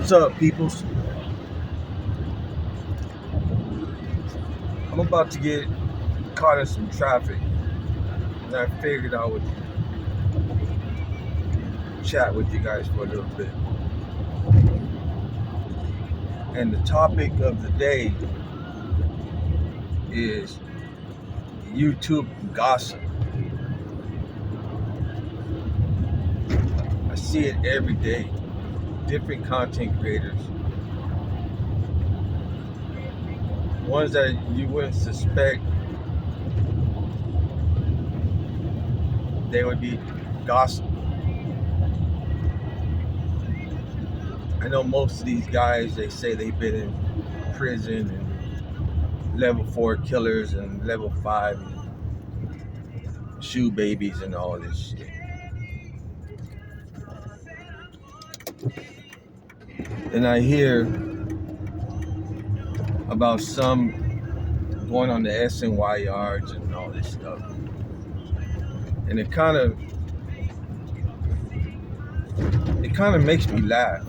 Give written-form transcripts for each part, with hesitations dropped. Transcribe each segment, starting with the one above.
What's up, peoples? I'm about to get caught in some traffic, and I figured I would chat with you guys for a little bit. And the topic of the day is YouTube gossip. I see it every day. Different content creators, ones that you wouldn't suspect they would be gossip. I know most of these guys, they say they've been in prison and level 4 killers and level 5 shoe babies and all this shit. And I hear about some going on the SNY yards and all this stuff. And it kind of makes me laugh.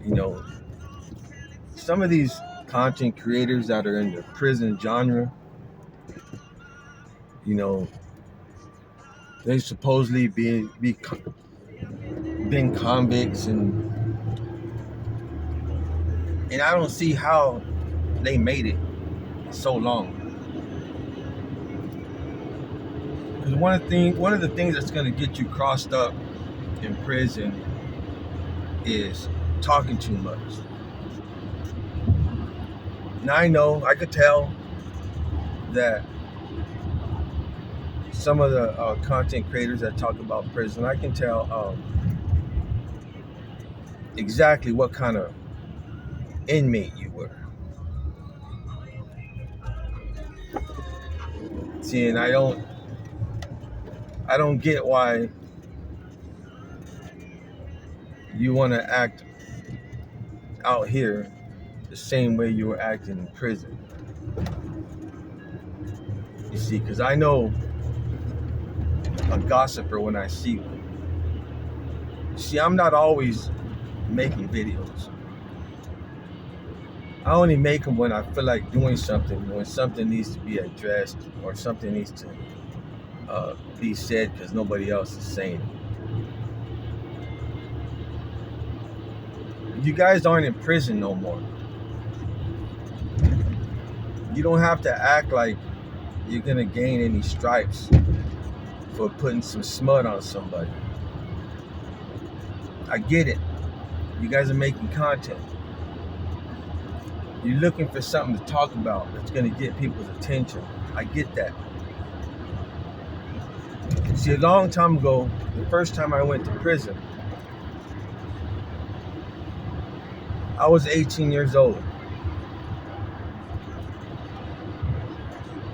You know, some of these content creators that are in the prison genre, you know, they supposedly been convicts, and I don't see how they made it so long. Because one of the things that's going to get you crossed up in prison is talking too much. Now I could tell that some of the content creators that talk about prison, I can tell exactly what kind of inmate you were. See, and I don't get why you want to act out here the same way you were acting in prison. You see, because I know a gossiper when I see one. See, I'm not always making videos. I only make them when I feel like doing something, when something needs to be addressed or something needs to be said because nobody else is saying it. You guys aren't in prison no more. You don't have to act like you're gonna gain any stripes for putting some smut on somebody. I get it. You guys are making content. You're looking for something to talk about that's gonna get people's attention. I get that. See, a long time ago, the first time I went to prison, I was 18 years old.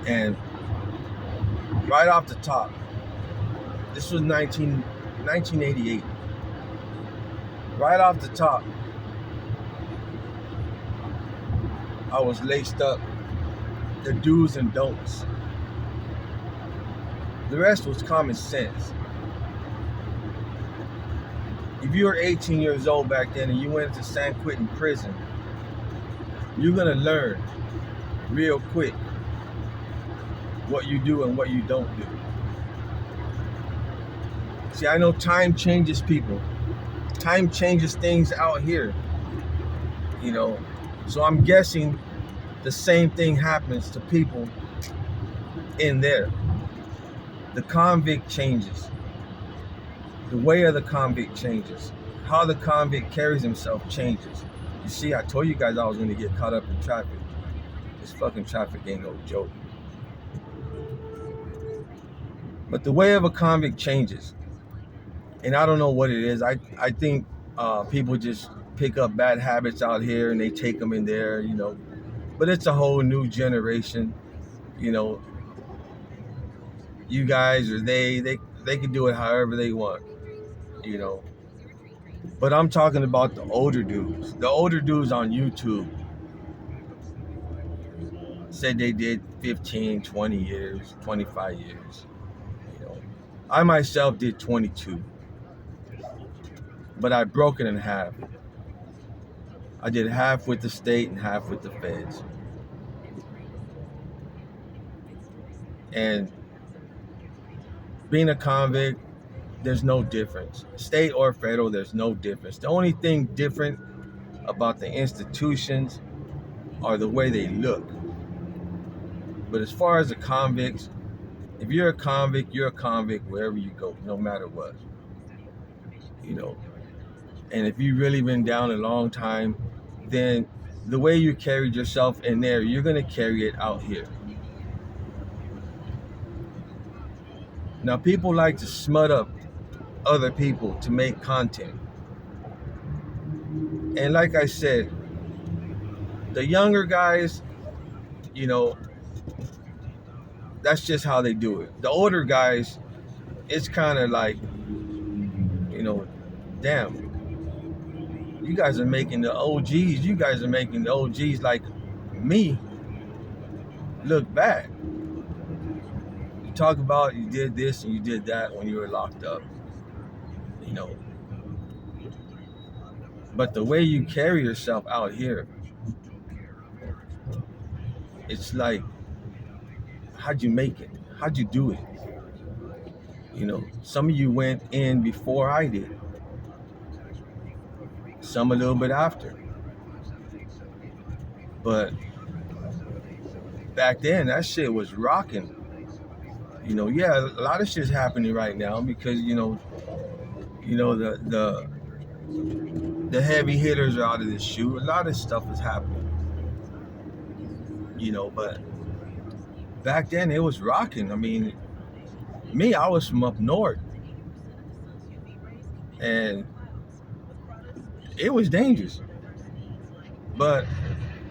And right off the top, this was 1988. Right off the top, I was laced up the do's and don'ts. The rest was common sense. If you were 18 years old back then and you went to San Quentin prison, you're gonna learn real quick what you do and what you don't do. See, I know time changes people. Time changes things out here, you know. So I'm guessing the same thing happens to people in there. The convict changes. The way of the convict changes. How the convict carries himself changes. You see, I told you guys I was going to get caught up in traffic. This fucking traffic ain't no joke. But the way of a convict changes. And I don't know what it is. I think people just pick up bad habits out here and they take them in there, you know. But it's a whole new generation, you know. You guys or they can do it however they want, you know. But I'm talking about the older dudes. The older dudes on YouTube said they did 15, 20 years, 25 years. You know, I myself did 22. but I broke it in half. I did half with the state and half with the feds. And being a convict, there's no difference. State or federal, there's no difference. The only thing different about the institutions are the way they look. But as far as the convicts, if you're a convict, you're a convict wherever you go, no matter what. You know, and if you've really been down a long time, then the way you carried yourself in there, you're going to carry it out here. Now, people like to smut up other people to make content. And like I said, the younger guys, you know, that's just how they do it. The older guys, it's kind of like, you know, damn, you guys are making the OGs like me look bad. You talk about you did this and you did that when you were locked up, you know. But the way you carry yourself out here, it's like, how'd you make it? How'd you do it? You know, some of you went in before I did. Some a little bit after. But back then, that shit was rocking. You know, yeah, a lot of shit's happening right now because, you know, the heavy hitters are out of this shoe. A lot of stuff is happening. You know, but back then it was rocking. I mean, me, I was from up north. And it was dangerous. But,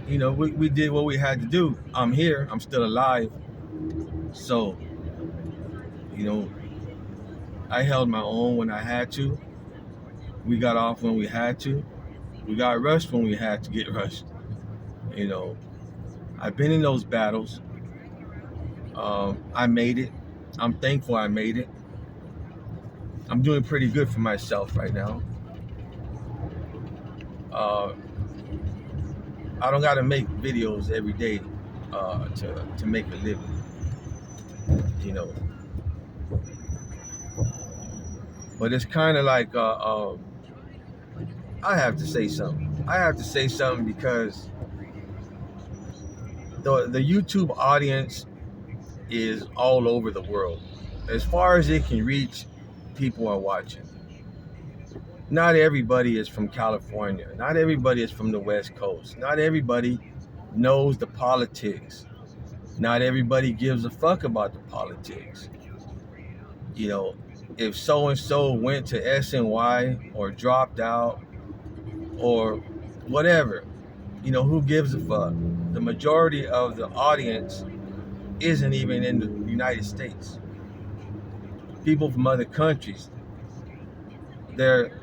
you know, we did what we had to do. I'm here. I'm still alive. So, you know, I held my own when I had to. We got off when we had to. We got rushed when we had to get rushed. You know, I've been in those battles. I made it. I'm thankful I made it. I'm doing pretty good for myself right now. I don't got to make videos every day to make a living, you know. But it's kind of like I have to say something. I have to say something because the YouTube audience is all over the world. As far as it can reach, people are watching. Not everybody is from California. Not everybody is from the West Coast. Not everybody knows the politics. Not everybody gives a fuck about the politics. You know, if so-and-so went to SNY or dropped out or whatever, you know, who gives a fuck? The majority of the audience isn't even in the United States. People from other countries, they're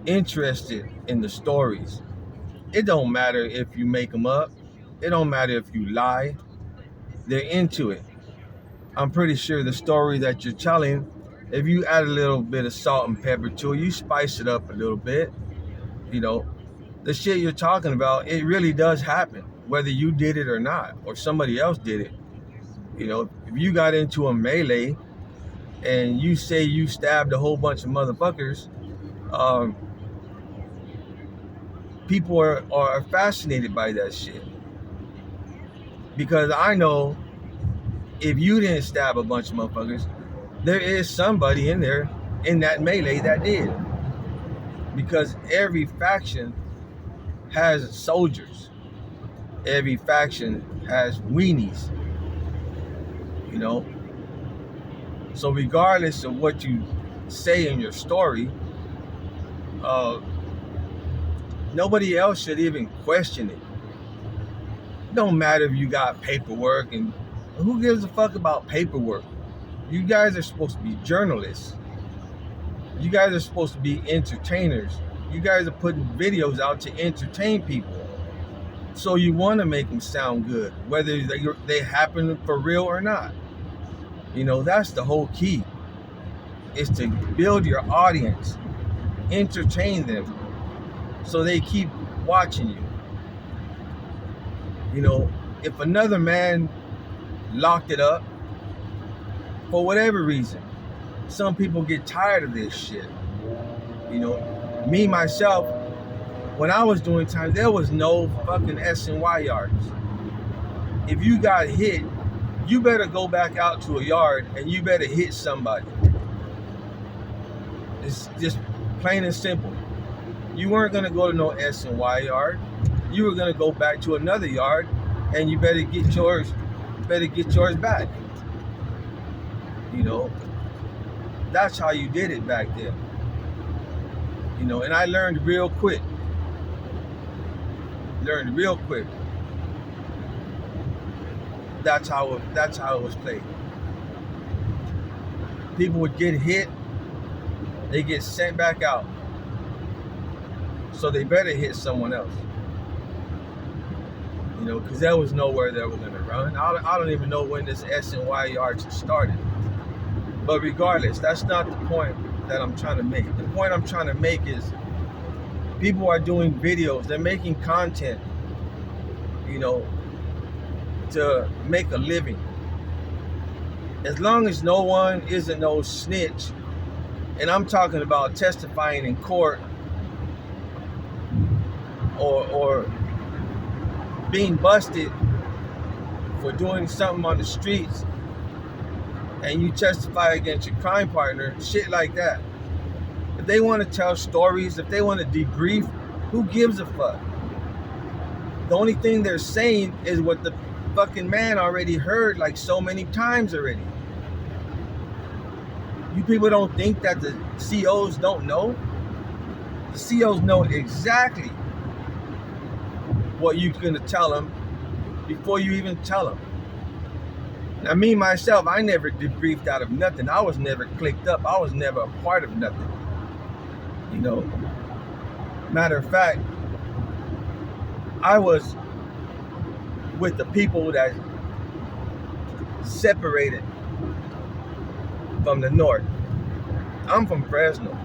interested in the stories. It don't matter if you make them up. It don't matter if you lie. They're into it. I'm pretty sure the story that you're telling, if you add a little bit of salt and pepper to it, you spice it up a little bit, you know, the shit you're talking about, it really does happen, whether you did it or not, or somebody else did it. You know, if you got into a melee and you say you stabbed a whole bunch of motherfuckers, people are fascinated by that shit. Because I know if you didn't stab a bunch of motherfuckers, there is somebody in there in that melee that did. Because every faction has soldiers. Every faction has weenies. You know? So regardless of what you say in your story, nobody else should even question it. Don't matter if you got paperwork, and who gives a fuck about paperwork? You guys are supposed to be journalists. You guys are supposed to be entertainers. You guys are putting videos out to entertain people. So you want to make them sound good, whether they happen for real or not. You know, that's the whole key, is to build your audience. entertain them, so they keep watching you. You know, if another man locked it up for whatever reason, some people get tired of this shit. You know, me myself, when I was doing time, there was no fucking S&Y yards. If you got hit, you better go back out to a yard and you better hit somebody. It's just plain and simple. You weren't gonna go to no S&Y yard. You were gonna go back to another yard, and you better get yours. Better get yours back. You know, that's how you did it back then. You know, and I learned real quick. That's how it was played. People would get hit, they get sent back out. So they better hit someone else. You know, because there was nowhere they were gonna run. I don't even know when this S&Y yards started. But regardless, that's not the point that I'm trying to make. The point I'm trying to make is people are doing videos, they're making content, you know, to make a living. As long as no one isn't no snitch, and I'm talking about testifying in court or being busted for doing something on the streets, and you testify against your crime partner, shit like that. If they want to tell stories, if they want to debrief, who gives a fuck? The only thing they're saying is what the fucking man already heard like so many times already. You people don't think that the COs don't know? The COs know exactly what you're gonna tell them before you even tell them. Now, me, myself, I never debriefed out of nothing. I was never clicked up. I was never a part of nothing. You know, matter of fact, I was with the people that separated from the north. I'm from Fresno.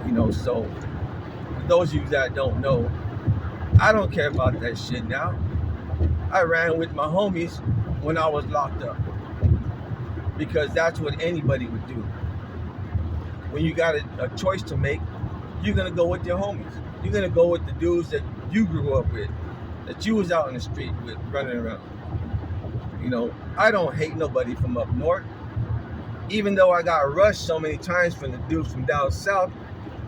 You know, so for those of you that don't know, I don't care about that shit now. I ran with my homies when I was locked up, because that's what anybody would do. When you got a choice to make, you're gonna go with your homies. You're gonna go with the dudes that you grew up with, that you was out in the street with, running around. You know, I don't hate nobody from up north. Even though I got rushed so many times from the dudes from down south,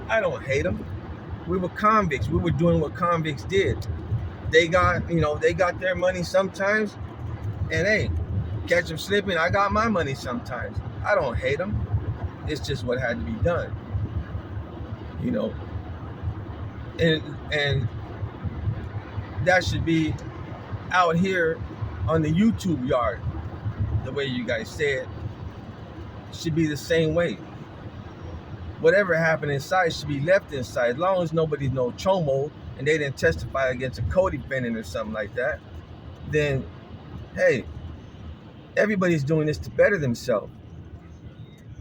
I don't hate them. We were convicts. We were doing what convicts did. They got, you know, they got their money sometimes, and hey, catch them slipping. I got my money sometimes. I don't hate them. It's just what had to be done, you know. And that should be out here on the YouTube yard, the way you guys say it. Should be the same way. Whatever happened inside should be left inside, as long as nobody's no chomo and they didn't testify against a co-defendant or something like that. Then, hey, everybody's doing this to better themselves.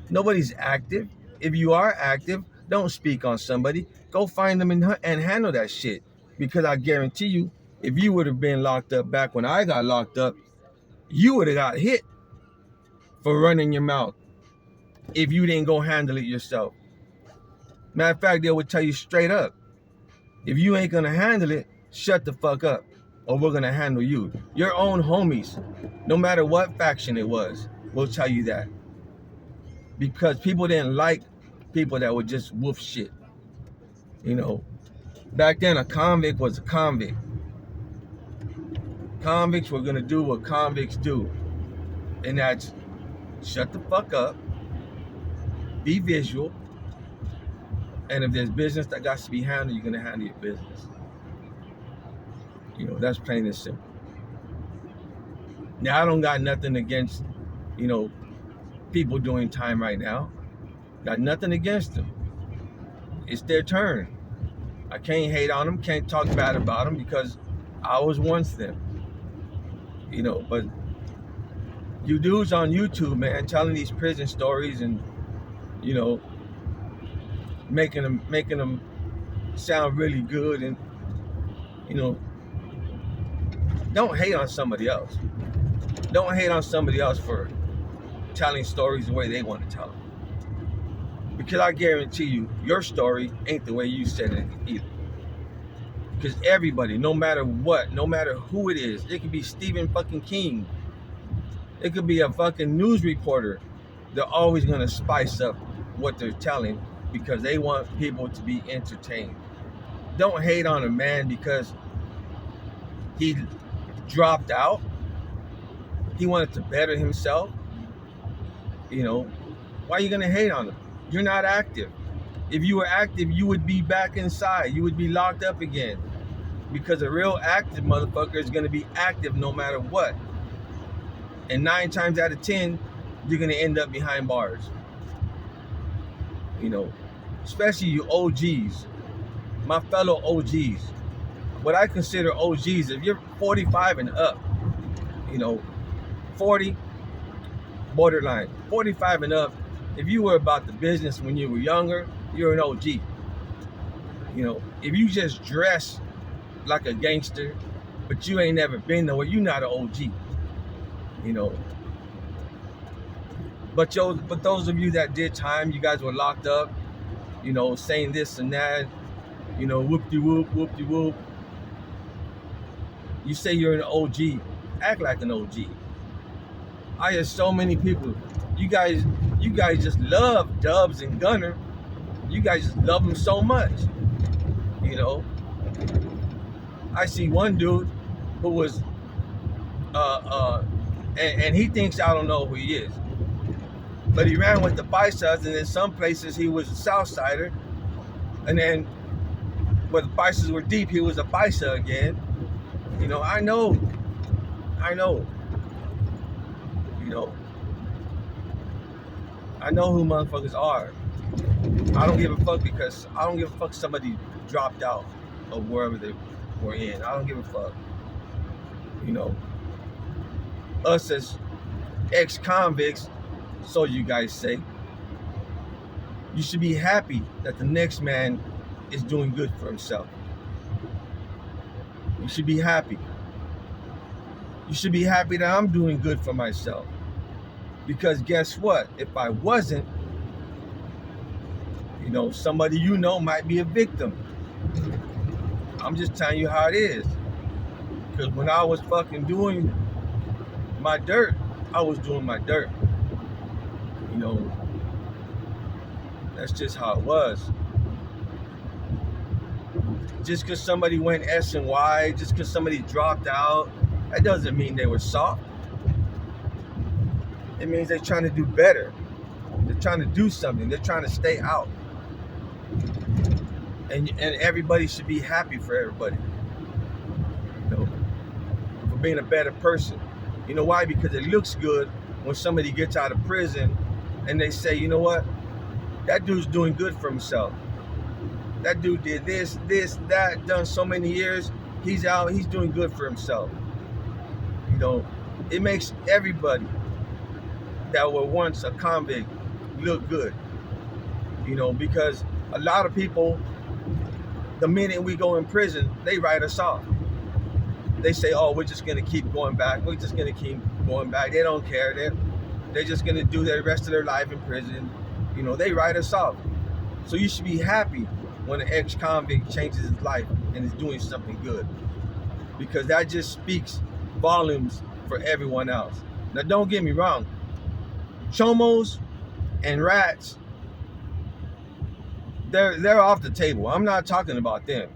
Nobody's active. If you are active, don't speak on somebody. Go find them and handle that shit. Because I guarantee you, if you would have been locked up back when I got locked up, you would have got hit for running your mouth if you didn't go handle it yourself. Matter of fact, they would tell you straight up, if you ain't gonna handle it, shut the fuck up, or we're gonna handle you. Your own homies, no matter what faction it was, will tell you that. Because people didn't like people that would just wolf shit. You know, back then a convict was a convict. Convicts were gonna do what convicts do. And that's shut the fuck up, be visual, and if there's business that got to be handled, you're gonna handle your business. You know, that's plain and simple. Now, I don't got nothing against, you know, people doing time right now. Got nothing against them. It's their turn. I can't hate on them, can't talk bad about them, because I was once them. You know, but you dudes on YouTube, man, telling these prison stories and, you know, making them sound really good, and you know, don't hate on somebody else. Don't hate on somebody else for telling stories the way they want to tell them. Because I guarantee you, your story ain't the way you said it either. Because everybody, no matter what, no matter who it is, it could be Stephen fucking King, it could be a fucking news reporter, they're always gonna spice up what they're telling because they want people to be entertained. Don't hate on a man because he dropped out. He wanted to better himself. You know, why are you gonna hate on him? You're not active. If you were active, you would be back inside. You would be locked up again. Because a real active motherfucker is gonna be active no matter what. And 9 times out of 10, you're gonna end up behind bars. You know, especially you OGs, my fellow OGs. What I consider OGs, if you're 45 and up, you know, 40, borderline, 45 and up, if you were about the business when you were younger, you're an OG. You know, if you just dress like a gangster, but you ain't never been nowhere, you're not an OG. You know. But those of you that did time, you guys were locked up, you know, saying this and that, you know, whoop-de-whoop, whoop-de-whoop. You say you're an OG, act like an OG. I hear so many people, you guys just love Dubs and Gunner. You guys just love them so much, you know. I see one dude who was, and he thinks I don't know who he is. But he ran with the Paisas, and in some places he was a Southsider. And then where the Paisas were deep, he was a Paisa again. You know, I know. You know, I know who motherfuckers are. I don't give a fuck because I don't give a fuck somebody dropped out of wherever they were in. I don't give a fuck. You know, us as ex-convicts, so you guys say, you should be happy that the next man is doing good for himself. You should be happy. You should be happy that I'm doing good for myself. Because guess what? If I wasn't, you know, somebody you know might be a victim. I'm just telling you how it is. Because when I was fucking doing my dirt, I was doing my dirt. You know, that's just how it was. Just because somebody went S and Y, just because somebody dropped out, that doesn't mean they were soft. It means they're trying to do better. They're trying to do something. They're trying to stay out. And everybody should be happy for everybody. You know, for being a better person. You know why? Because it looks good when somebody gets out of prison and they say, you know what? That dude's doing good for himself. That dude did this, that, done so many years. He's out, he's doing good for himself. You know, it makes everybody that were once a convict look good. You know, because a lot of people, the minute we go in prison, they write us off. They say, oh, we're just gonna keep going back. We're just gonna keep going back. They don't care. They're just gonna do the rest of their life in prison. You know, they write us off. So you should be happy when an ex-convict changes his life and is doing something good. Because that just speaks volumes for everyone else. Now don't get me wrong. Chomos and rats, they're off the table. I'm not talking about them.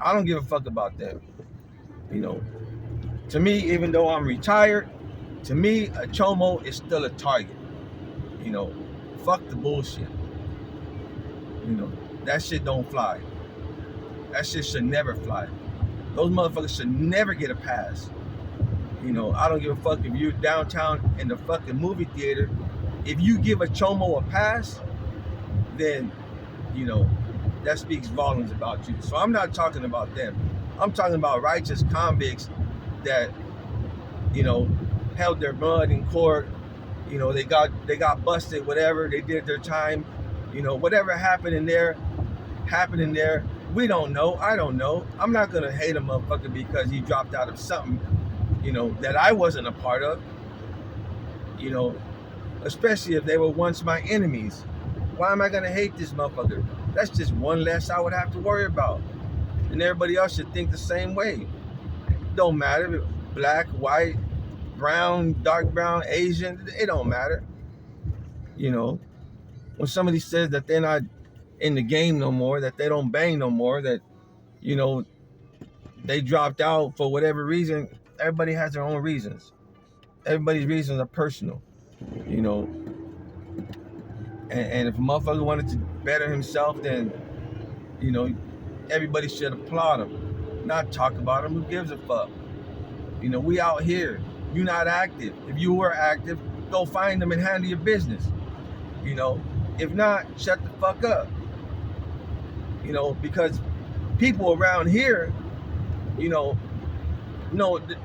I don't give a fuck about them. You know, to me, even though I'm retired, to me, a chomo is still a target. You know, fuck the bullshit. You know, that shit don't fly. That shit should never fly. Those motherfuckers should never get a pass. You know, I don't give a fuck if you're downtown in the fucking movie theater. If you give a chomo a pass, then, you know, that speaks volumes about you. So I'm not talking about them. I'm talking about righteous convicts that, you know, held their blood in court. You know, they got busted, whatever. They did their time. You know, whatever happened in there, we don't know. I don't know. I'm not gonna hate a motherfucker because he dropped out of something, you know, that I wasn't a part of. You know, especially if they were once my enemies. Why am I gonna hate this motherfucker? That's just one less I would have to worry about. And everybody else should think the same way. Don't matter. Black, white, brown, dark brown, Asian, it don't matter. You know, when somebody says that they're not in the game no more, that they don't bang no more, that, you know, they dropped out for whatever reason, everybody has their own reasons. Everybody's reasons are personal, you know. And if a motherfucker wanted to better himself, then, you know, everybody should applaud him, not talk about him. Who gives a fuck? You know, we out here. You're not active. If you were active, go find them and handle your business. You know, if not, shut the fuck up. You know, because people around here, you know,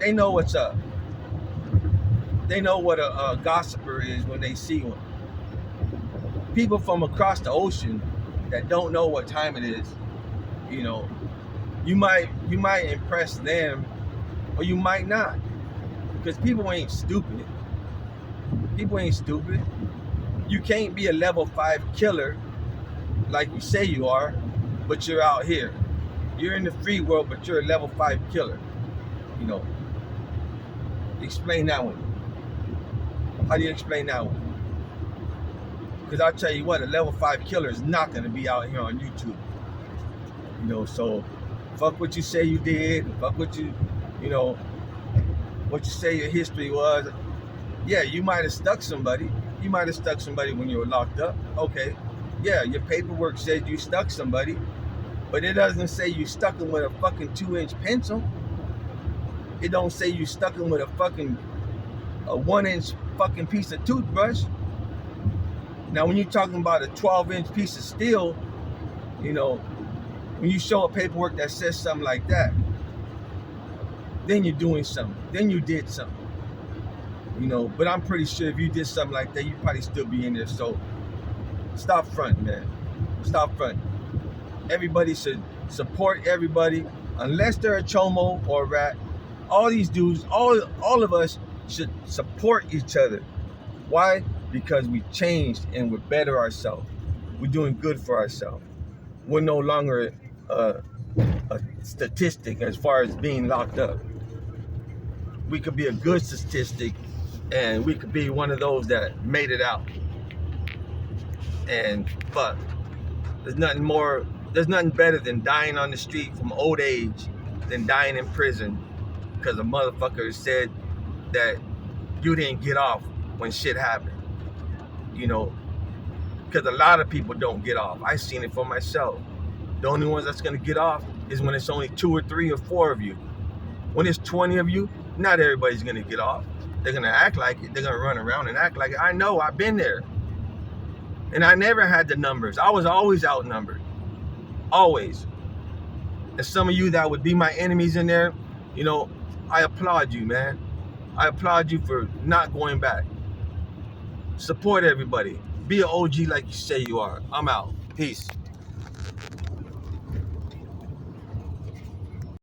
they know what's up. They know what a gossiper is when they see one. People from across the ocean that don't know what time it is, you know, you might impress them, or you might not, because people ain't stupid. People ain't stupid. You can't be a level 5 killer like you say you are, but you're out here. You're in the free world, but you're a level 5 killer. You know, explain that one. How do you explain that one? Because I'll tell you what, a level 5 killer is not going to be out here on YouTube. You know, so fuck what you say you did. Fuck what you know, what you say your history was. Yeah, you might have stuck somebody. You might have stuck somebody when you were locked up. Okay. Yeah, your paperwork says you stuck somebody, but it doesn't say you stuck them with a fucking 2-inch pencil. It don't say you stuck them with a 1-inch fucking piece of toothbrush. Now, when you're talking about a 12-inch piece of steel, you know, when you show a paperwork that says something like that, then you're doing something. Then you did something. You know, but I'm pretty sure if you did something like that, you'd probably still be in there. So stop fronting, man. Stop fronting. Everybody should support everybody, unless they're a chomo or a rat. All these dudes, all of us should support each other. Why? Because we changed and we're better ourselves. We're doing good for ourselves. We're no longer a statistic as far as being locked up. We could be a good statistic, and we could be one of those that made it out. And fuck, there's nothing better than dying on the street from old age than dying in prison because a motherfucker said that you didn't get off when shit happened. You know, because a lot of people don't get off. I've seen it for myself. The only ones that's gonna get off is when it's only 2 or 3 or 4 of you. When it's 20 of you, not everybody's gonna get off. They're gonna act like it. They're gonna run around and act like it. I know, I've been there. And I never had the numbers. I was always outnumbered. Always. And some of you that would be my enemies in there, you know, I applaud you, man. I applaud you for not going back. Support everybody. Be an OG like you say you are. I'm out. Peace.